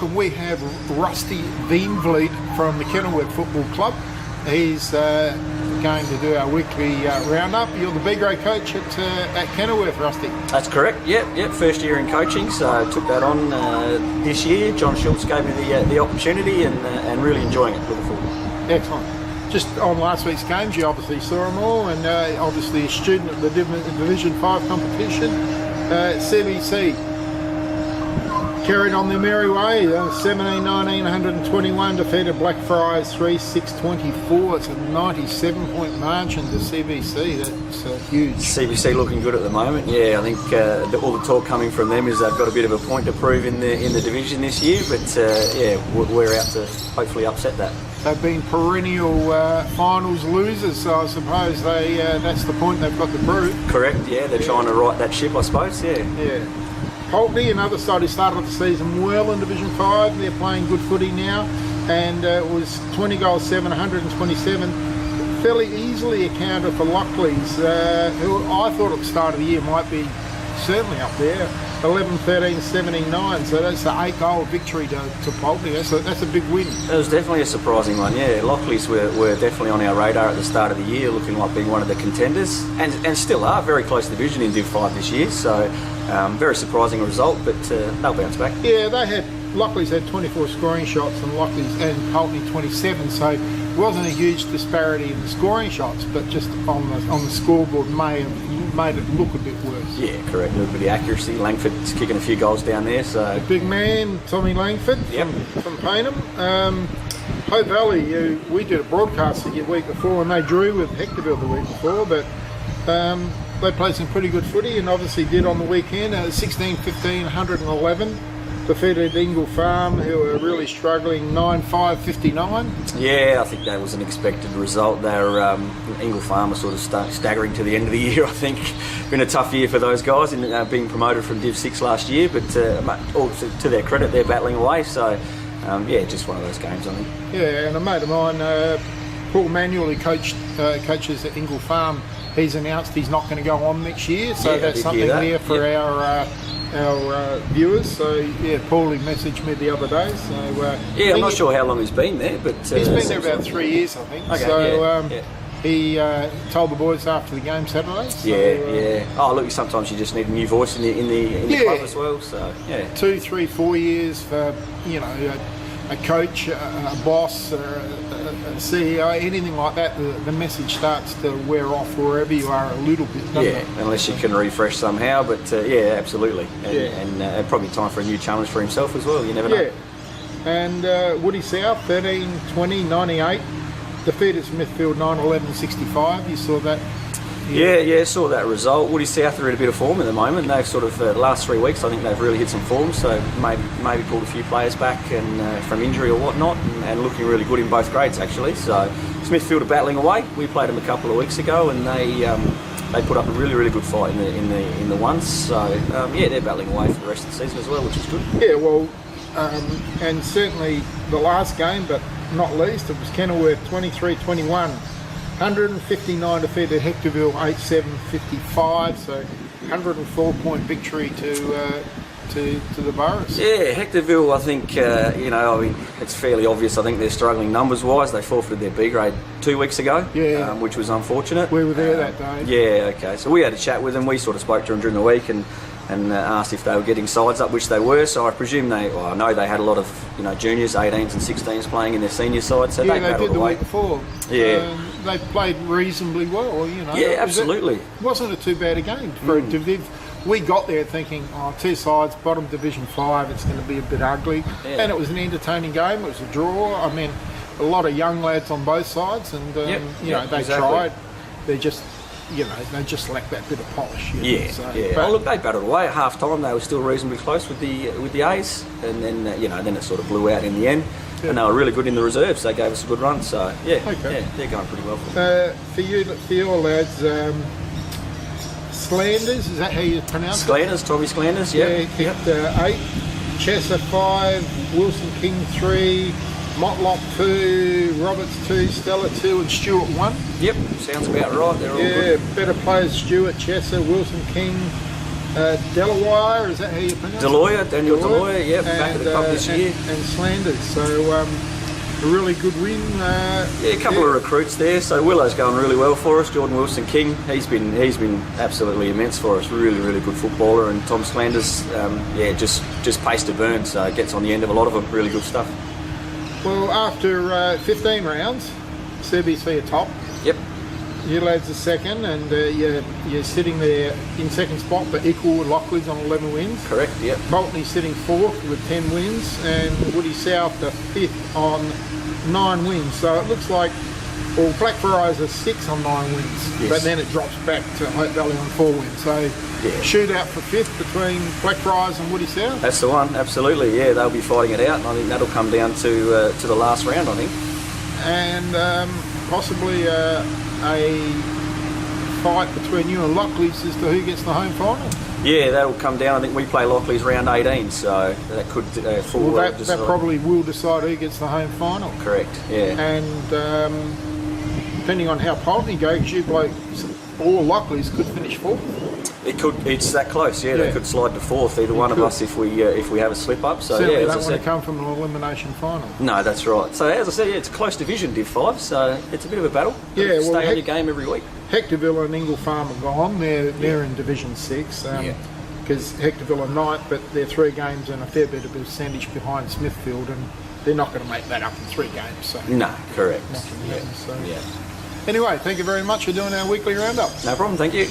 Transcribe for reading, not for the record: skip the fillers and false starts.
and we have Rusty Veenvliet from the Kenilworth Football Club. He's going to do our weekly roundup. You're the B grade coach at Kenilworth, Rusty. That's correct. Yep. First year in coaching, so I took that on this year. John Schultz gave me the opportunity, and really enjoying it. Looking forward. Excellent. Just on last week's games, you obviously saw them all, and obviously a student of the Division 5 competition. CBC carried on their merry way. 17-19, 121, defeated Blackfriars 3-6-24. It's a 97-point margin to CBC. That's huge. CBC looking good at the moment. Yeah, I think all the talk coming from them is they've got a bit of a point to prove in the division this year. But we're out to hopefully upset that. They've been perennial finals losers, so I suppose that's the point they've got to prove. Correct. Yeah, they're trying to right that ship, I suppose. Yeah. Pulteney, another side who started the season well in Division 5. They're playing good footy now, and it was 20 goals 7, 127. Fairly easily accounted for Lockleys, who I thought at the start of the year might be certainly up there. 11-13-79, so that's an 8-goal victory to Pulteney. That's a big win. It was definitely a surprising one, yeah. Lockleys were definitely on our radar at the start of the year, looking like being one of the contenders, and still are very close division in Div 5 this year, so very surprising result, but they'll bounce back. Yeah, Lockleys had 24 scoring shots and Pulteney 27, so it wasn't a huge disparity in the scoring shots, but just on the scoreboard may have made it look a bit worse. Yeah, correct. A little bit of accuracy. Langford's kicking a few goals down there, so... Big man, Tommy Langford from Paynham. Hope Valley, we did a broadcast the week before, and they drew with Hectorville the week before, but they played some pretty good footy, and obviously did on the weekend. 16-15, 111. Defeated Ingle Farm, who are really struggling, 9-5-59. Yeah, I think that was an expected result. They're Ingle Farm are sort of staggering to the end of the year, I think. Been a tough year for those guys in being promoted from Div 6 last year, but all to their credit, they're battling away. So, just one of those games, I think. Yeah, and a mate of mine, Paul Manuel, who coaches at Ingle Farm, he's announced he's not going to go on next year, so that's something there for our viewers. So Paulie messaged me the other day. So I'm not sure how long he's been there, but he's been there about 3 years, I think. Okay, so he told the boys after the game Saturday. So, Oh, look, sometimes you just need a new voice in the club as well. So 2, 3, 4 years for a coach, a boss, a CEO, anything like that, the message starts to wear off wherever you are a little bit, doesn't it? Unless you can refresh somehow, but absolutely. And probably time for a new challenge for himself as well, you never know. And Woodville South, 13-20-98, defeated Smithfield 9-11-65, you saw that? Yeah, saw that result. Woodville South are in a bit of form at the moment. They've sort of, the last 3 weeks, I think they've really hit some form, so maybe pulled a few players back and from injury or whatnot, and looking really good in both grades, actually. So Smithfield are battling away. We played them a couple of weeks ago, and they put up a really, really good fight in the ones. So, they're battling away for the rest of the season as well, which is good. Yeah, well, and certainly the last game, but not least, it was Kenilworth 23-21. 159 defeated Hectorville 8-7-55, so 104-point victory to the Boroughs. Yeah, Hectorville, I think, it's fairly obvious. I think they're struggling numbers-wise. They forfeited their B grade 2 weeks ago, which was unfortunate. We were there that day. Yeah, okay. So we had a chat with them. We sort of spoke to them during the week and asked if they were getting sides up, which they were. So I presume I know they had a lot of juniors, 18s and 16s playing in their senior side. So they did the away. week before. Yeah. They played reasonably well, Yeah, absolutely. It wasn't too bad a game for a Div. We got there thinking, two sides, bottom Division 5, it's going to be a bit ugly. Yeah. And it was an entertaining game. It was a draw. I mean, a lot of young lads on both sides, and they tried. They just lack that bit of polish. But look, they battled away at half time. They were still reasonably close with the A's, and then then it sort of blew out in the end. Yeah. And they were really good in the reserves. They gave us a good run. So they're going pretty well. For your lads, Slanders, is that how you pronounce it? Tommy Slanders. Yeah, kicked 8, Chesser 5, Wilson King 3. Motlop 2, Roberts 2, Stella 2 and Stewart 1. Yep, sounds about right. They're all good. Better players, Stewart, Chesser, Wilson King, Delaware, is that how you pronounce it? Daniel Deloya, yeah, back at the club this year. And Slanders, so a really good win. Yeah, a couple of recruits there. So Willow's going really well for us. Jordan Wilson King, he's been absolutely immense for us. Really good footballer. And Tom Slanders, yeah, just pace to burn. So gets on the end of a lot of them. Really good stuff. Well, after 15 rounds, CBC are top. Yep. You lads are second, and you're sitting there in second spot, but equal with Lockleys on 11 wins. Correct, yep. Pulteney sitting fourth with 10 wins, and Woodville South are fifth on 9 wins. So it looks like, well, Blackfriars are 6 on 9 wins, yes. But then it drops back to Hope Valley on 4 wins. So shootout for fifth between Blackfriars and Woodville South. That's the one, absolutely. Yeah, they'll be fighting it out, and I think that'll come down to the last round, I think. And possibly a fight between you and Lockleys as to who gets the home final. Yeah, that'll come down. I think we play Lockleys round 18, so that could fall. Well, that probably will decide who gets the home final. Correct, yeah. And depending on how Pulteney goes, you blokes, all Lockleys could finish fourth. It could. It's that close. Yeah, they could slide to fourth. Either one of us, if we have a slip up. So certainly yeah, don't want to come from an elimination final. No, that's right. So as I said, yeah, it's a close division, Div 5. So it's a bit of a battle. Yeah, well, stay on your game every week. Hectorville and Ingle Farm are gone. They're in Division 6. Because Hectorville are ninth, but they're 3 games and a fair bit of percentage behind Smithfield, and they're not going to make that up in 3 games. So no, correct. Not going to happen, so. Anyway, thank you very much for doing our weekly roundup. No problem. Thank you.